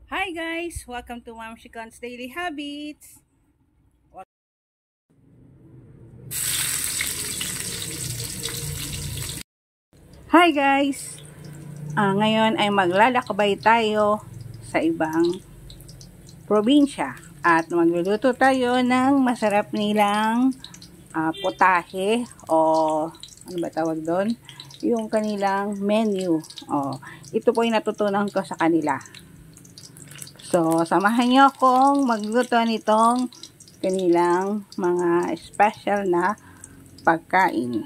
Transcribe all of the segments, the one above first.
Hi guys! Welcome to Ma'am Shikan's Daily Habits. Hi guys! Ngayon ay maglalakbay tayo sa ibang probinsya at magluluto tayo ng masarap nilang potahe o ano ba tawag doon? Yung kanilang menu. Ito po yung natutunan ko sa kanila. So, samahan niyo akong magluto nitong kanilang mga special na pagkain.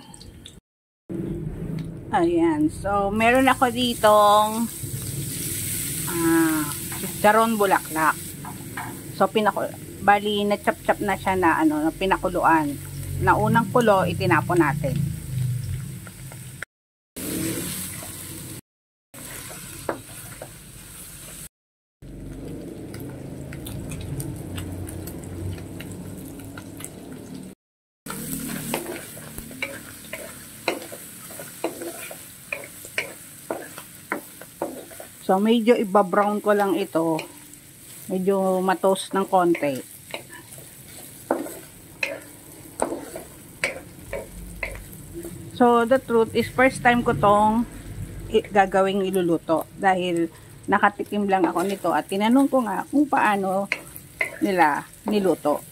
Ayan. So, meron ako ditong chicharon bulaklak. So, bali, na-chop-chop na siya na, na pinakuluan. Na unang kulo, itinapon natin. So, medyo iba-brown ko lang ito. Medyo ma-toast ng konti. So, the truth is, first time ko tong gagawing iluluto. Dahil nakatikim lang ako nito at tinanong ko nga kung paano nila niluto.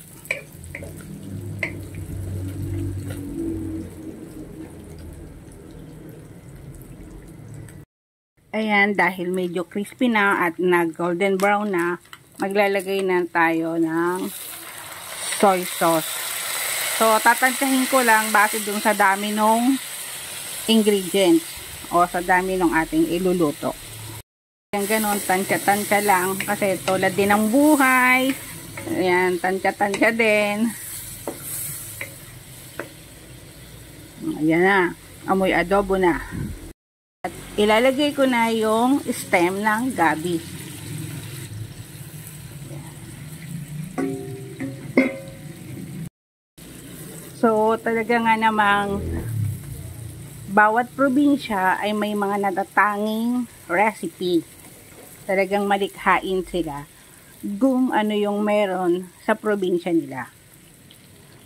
Ayan, dahil medyo crispy na at nag-golden brown na, maglalagay na tayo ng soy sauce. So, tatantyahin ko lang base dun sa dami ng ingredients o sa dami ng ating iluluto. Ayan, ganun, tansya-tansya lang kasi tulad din ng buhay. Ayan, tansya-tansya din. Ayan na, amoy adobo na. At ilalagay ko na yung stem ng gabi. So, talaga nga namang bawat probinsya ay may mga natatanging recipe. Talagang malikhain sila kung ano yung meron sa probinsya nila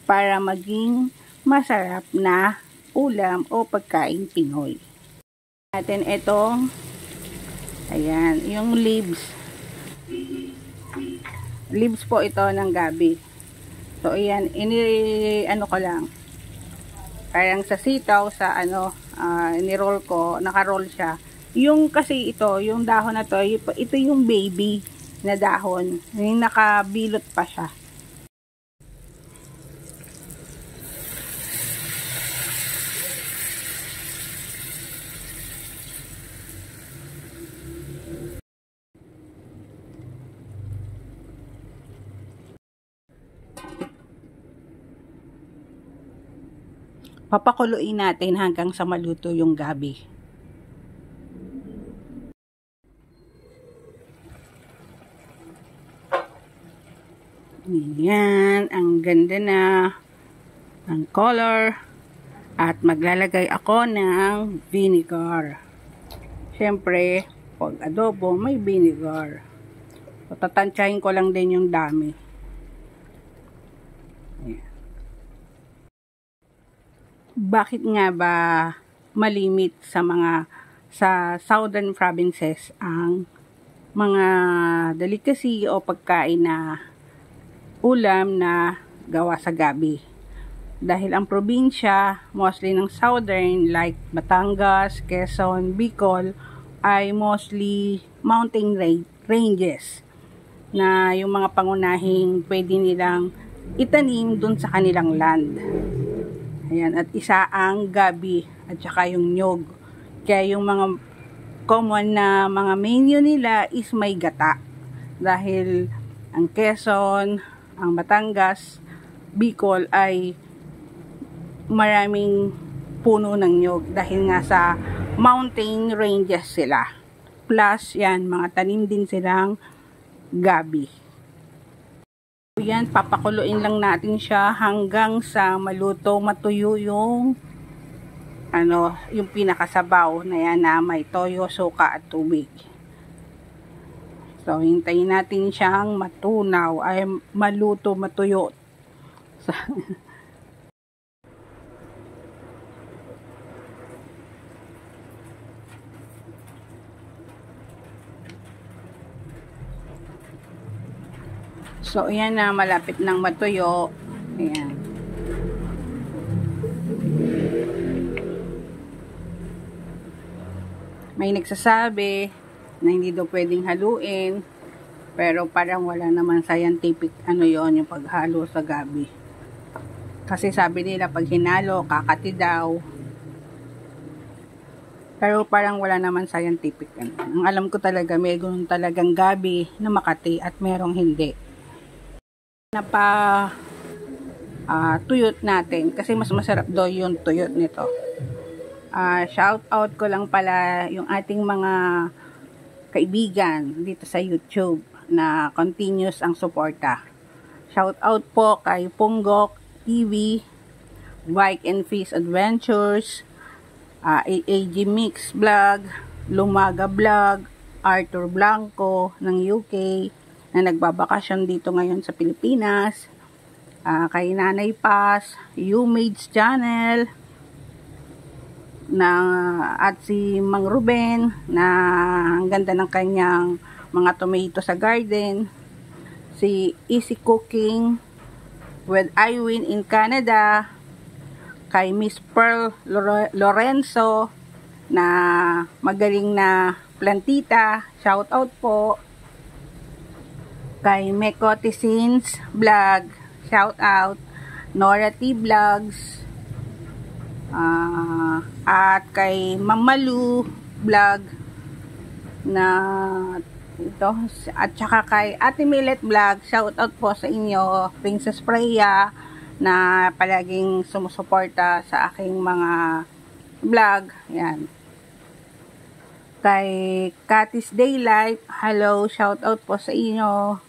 para maging masarap na ulam o pagkain Pinoy. Natin itong ayan, yung leaves po ito ng gabi. So ayan, ano ko lang parang sa sitaw sa ni-roll ko, naka-roll siya. Yung kasi ito, yung dahon na to, ito yung baby na dahon, yung nakabilot pa siya. Papakuluin natin hanggang sa maluto yung gabi. Ayan, ang ganda na ang color. At maglalagay ako ng vinegar. Siyempre, pag adobo, may vinegar. So, tatansyahin ko lang din yung dami. Ayan. Bakit nga ba malimit sa southern provinces ang mga delicacy o pagkain na ulam na gawa sa gabi? Dahil ang probinsya, mostly ng southern like Batangas, Quezon, Bicol, ay mostly mountain ranges na yung mga pangunahing pwede nilang itanim dun sa kanilang land. Ayan, at isa ang gabi at saka yung nyog. Kaya yung mga common na mga menu nila is may gata. Dahil ang Quezon, ang Batangas, Bicol ay maraming puno ng nyog. Dahil nga sa mountain ranges sila. Plus, yan, mga tanim din silang gabi. Yan, papakuluin lang natin siya hanggang sa maluto, matuyo yung yung pinakasabaw na yan na may toyo, suka at tubig. So, hintayin natin siyang matunaw, ay maluto, matuyo. So, ayan na, malapit nang matuyo. Ayan. May nagsasabi na hindi daw pwedeng haluin, pero parang wala naman scientific yon yung paghalo sa gabi. Kasi sabi nila pag hinalo, kakati daw. Pero parang wala naman scientific. Ang alam ko talaga, may ganun talagang gabi na makati at merong hindi. Tuyot natin kasi mas masarap daw yung tuyot nito. Shout out ko lang pala yung ating mga kaibigan dito sa YouTube na continuous ang suporta. Shout out po kay Punggok TV, Bike and Fish Adventures, AAG Mix Vlog, Lumaga Vlog, Arthur Blanco ng UK na nagbabakasyon dito ngayon sa Pilipinas, kay Nanay Paz, YouMade's Channel, at si Mang Ruben na ang ganda ng kanyang mga tomato sa garden, si Easy Cooking with Iwin in Canada, kay Miss Pearl Lorenzo na magaling na plantita, shout out po, kay Meko Tisins Vlog, shout out, Nora T Vlogs, at kay Mamalu Vlog na ito, at saka kay Ate Millet Vlog, shout out po sa inyo, Princess Freya na palaging sumusuporta sa aking mga vlog. Yan. Kay Katis Daylight, hello, shout out po sa inyo.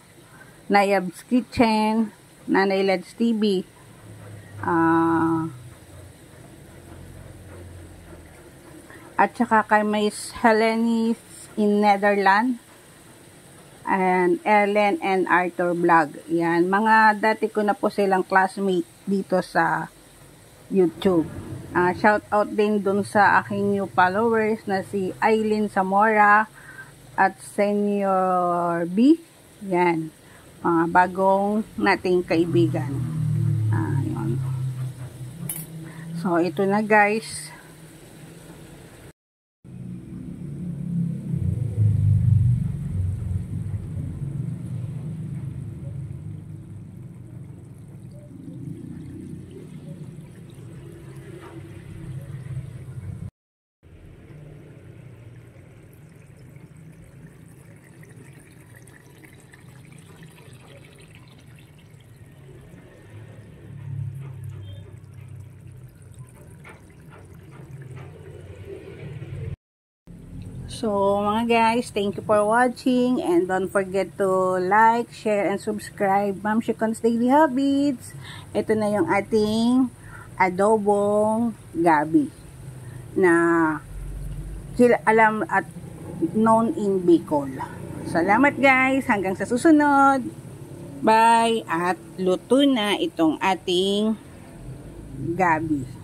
Nayab's Kitchen, Nanay Leds TV, at saka kay Miss Helenis in Netherlands, and Ellen and Arthur Vlog. Yan, mga dati ko na po silang classmate dito sa YouTube. Shout out din dun sa aking new followers na si Aileen Zamora at Senior B. Yan, mga bagong nating kaibigan. Yun. So, ito na guys. So, mga guys, thank you for watching and don't forget to like, share, and subscribe Ma'am Chicon's Daily Habits. Ito na yung ating adobong gabi na alam at known in Bicol. Salamat guys, hanggang sa susunod. Bye! At luto na itong ating gabi.